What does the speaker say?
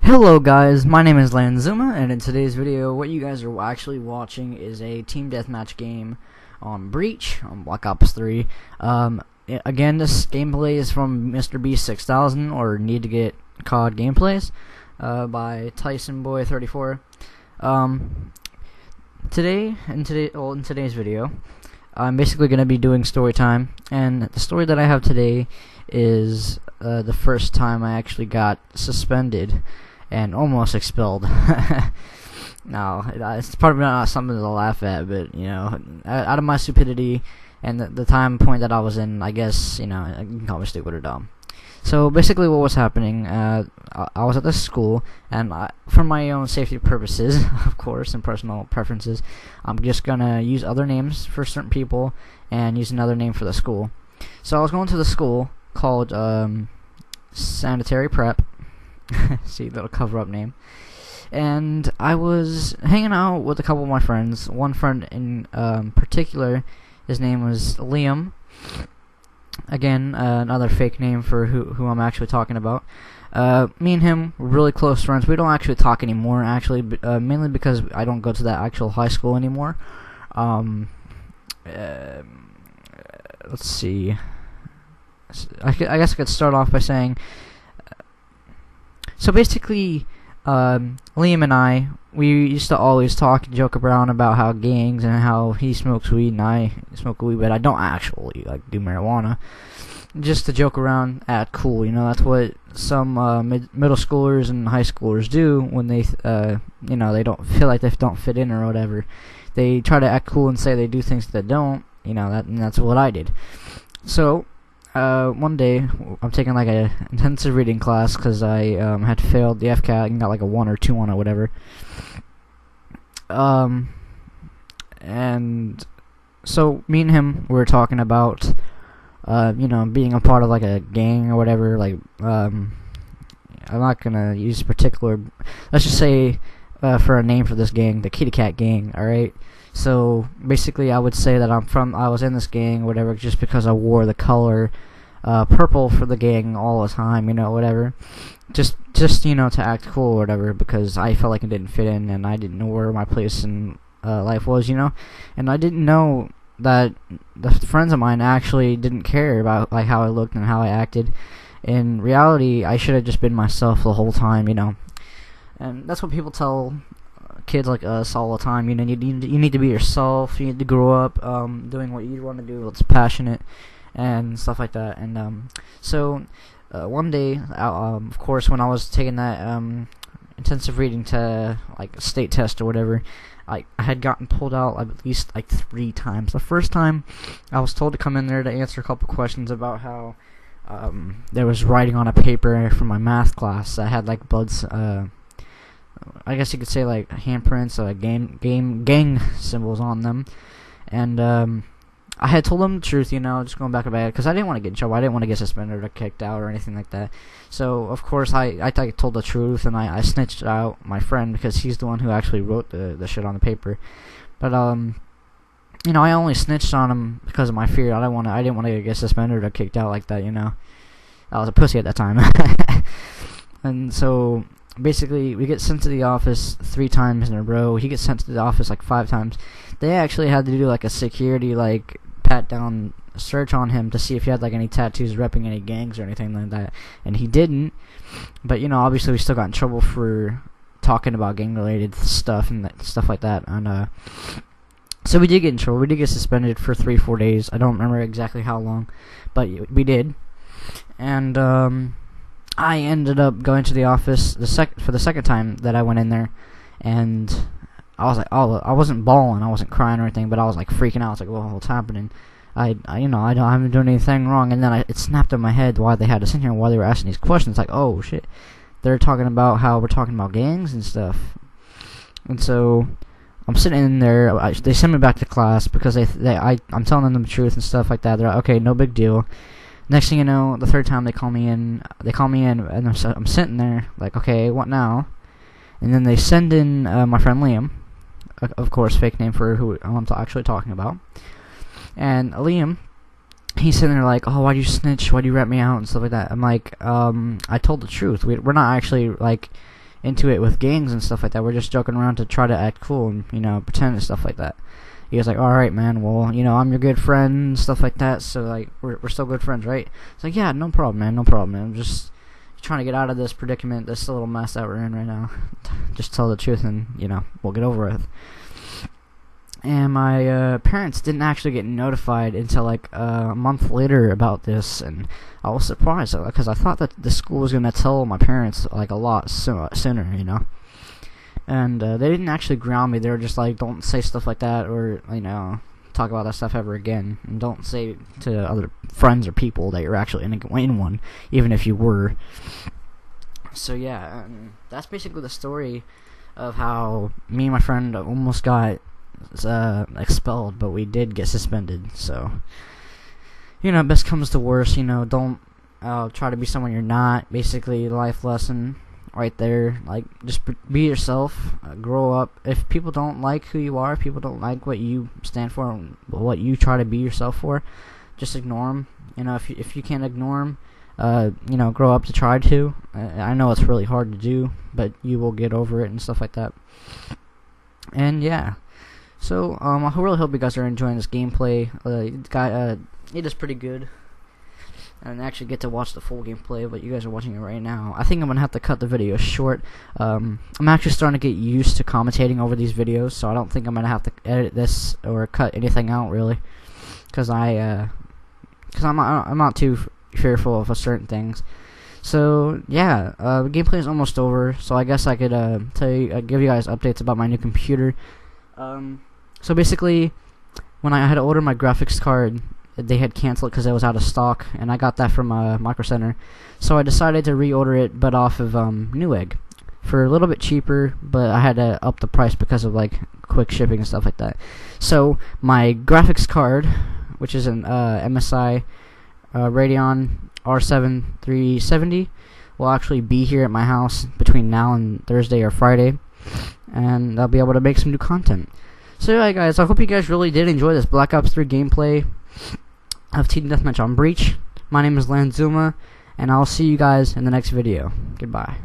Hello guys, my name is Lanxuma, and in today's video what you guys are actually watching is a team deathmatch game on Breach, on Black Ops 3. Again, this gameplay is from Mr. Beast 6000, or Need to Get COD Gameplays, by TysonBoy34. In today's video, I'm basically going to be doing story time, and the story that I have today is the first time I actually got suspended and almost expelled. No, it's probably not something to laugh at, but you know, out of my stupidity and the time point that I was in, I guess, you know, I can call me stupid or dumb. So basically what was happening, I was at this school, and for my own safety purposes, of course, and personal preferences, I'm just gonna use other names for certain people and use another name for the school. So I was going to the school called Sanitary Prep. See, little cover-up name. And I was hanging out with a couple of my friends. One friend in particular, his name was Liam. Again, another fake name for who I'm actually talking about. Me and him were really close friends. We don't actually talk anymore, actually, mainly because I don't go to that actual high school anymore. Let's see. I guess I could start off by saying, so basically, Liam and I, we used to always talk and joke around about how gangs and how he smokes weed and I smoke weed, but I don't actually do marijuana. Just to joke around, act cool, you know. That's what some middle schoolers and high schoolers do when they, you know, they don't feel like they don't fit in or whatever. They try to act cool and say they do things that don't, you know. That's what I did. So one day I'm taking like a intensive reading class because I had failed the FCAT and got like a 1 or 2 on it, whatever. And so me and him were talking about you know, being a part of like a gang or whatever. Like I'm not gonna use particular, let's just say for a name for this gang, the Kitty Cat Gang. Alright, so basically I would say that I was in this gang or whatever just because I wore the color purple for the gang all the time, you know, whatever. Just you know, to act cool or whatever, because I felt like I didn't fit in and I didn't know where my place in life was, you know. And I didn't know that the friends of mine actually didn't care about like how I looked and how I acted. In reality, I should have just been myself the whole time, you know. And that's what people tell kids like us all the time. You know, you need to be yourself. You need to grow up doing what you want to do, what's passionate and stuff like that. And so one day, of course, when I was taking that intensive reading to like a state test or whatever, I had gotten pulled out at least like 3 times. The first time, I was told to come in there to answer a couple questions about how there was writing on a paper from my math class that had like Bud's, I guess you could say like handprints, gang symbols on them, and I had told them the truth, you know, just going back about it, because I didn't want to get in trouble. I didn't want to get suspended or kicked out or anything like that. So, of course, I told the truth, and I snitched out my friend because he's the one who actually wrote the shit on the paper. But, you know, I only snitched on him because of my fear. I didn't want to get suspended or kicked out like that, you know. I was a pussy at that time. And so, basically, we get sent to the office 3 times in a row. He gets sent to the office like 5 times. They actually had to do like a security like pat down search on him to see if he had like any tattoos repping any gangs or anything like that, and he didn't. But you know, obviously we still got in trouble for talking about gang related stuff and stuff like that. And so we did get in trouble. We did get suspended for 3-4 days. I don't remember exactly how long, but we did. And I ended up going to the office for the second time that I went in there, and I was like, oh, I wasn't bawling, I wasn't crying or anything, but I was like freaking out. I was like, well, what's happening? I haven't done anything wrong. And then it snapped in my head why they had us in here, why they were asking these questions. Like, oh shit, they're talking about how we're talking about gangs and stuff. And so I'm sitting in there. They send me back to class because I'm telling them the truth and stuff like that. They're like, okay, no big deal. Next thing you know, the 3rd time they call me in, and I'm sitting there like, okay, what now? And then they send in my friend Liam. Of course, fake name for who I'm actually talking about. And Liam, he's sitting there like, oh, why'd you snitch? Why'd you rat me out and stuff like that? I'm like, I told the truth. We're not actually like into it with gangs and stuff like that. We're just joking around to try to act cool and, you know, pretend and stuff like that. He was like, alright, man, well, you know, I'm your good friend and stuff like that, so, like, we're still good friends, right? It's like, yeah, no problem, man, no problem, man. I'm just trying to get out of this predicament, this little mess that we're in right now. Just tell the truth and, you know, we'll get over it. And my parents didn't actually get notified until like a month later about this, and I was surprised because I thought that the school was gonna tell my parents like a lot sooner, you know. And they didn't actually ground me. They were just like, don't say stuff like that, or, you know, talk about that stuff ever again, and don't say to other friends or people that you're actually in one, even if you were. So yeah, that's basically the story of how me and my friend almost got expelled, but we did get suspended. So, you know, best comes to worst, you know, don't try to be someone you're not. Basically, life lesson right there. Like, just be yourself, grow up. If people don't like who you are, if people don't like what you stand for and what you try to be yourself for, just ignore them. You know, if you can't ignore them, you know, grow up to try to. I know it's really hard to do, but you will get over it and stuff like that. And yeah, so I really hope you guys are enjoying this gameplay. It is pretty good, and actually get to watch the full gameplay, but you guys are watching it right now. I think I'm gonna have to cut the video short. I'm actually starting to get used to commentating over these videos, so I don't think I'm gonna have to edit this or cut anything out really, because I'm not too fearful of certain things. So yeah, the gameplay is almost over. So I guess I could give you guys updates about my new computer. So basically, when I had to order my graphics card, they had canceled because it was out of stock, and I got that from Micro Center. So I decided to reorder it, but off of Newegg for a little bit cheaper, but I had to up the price because of like quick shipping and stuff like that. So my graphics card, which is an MSI Radeon R7 370, will actually be here at my house between now and Thursday or Friday, and I'll be able to make some new content. So yeah, guys, I hope you guys really did enjoy this Black Ops 3 gameplay of Team Deathmatch on Breach. My name is Lanxuma, and I'll see you guys in the next video. Goodbye.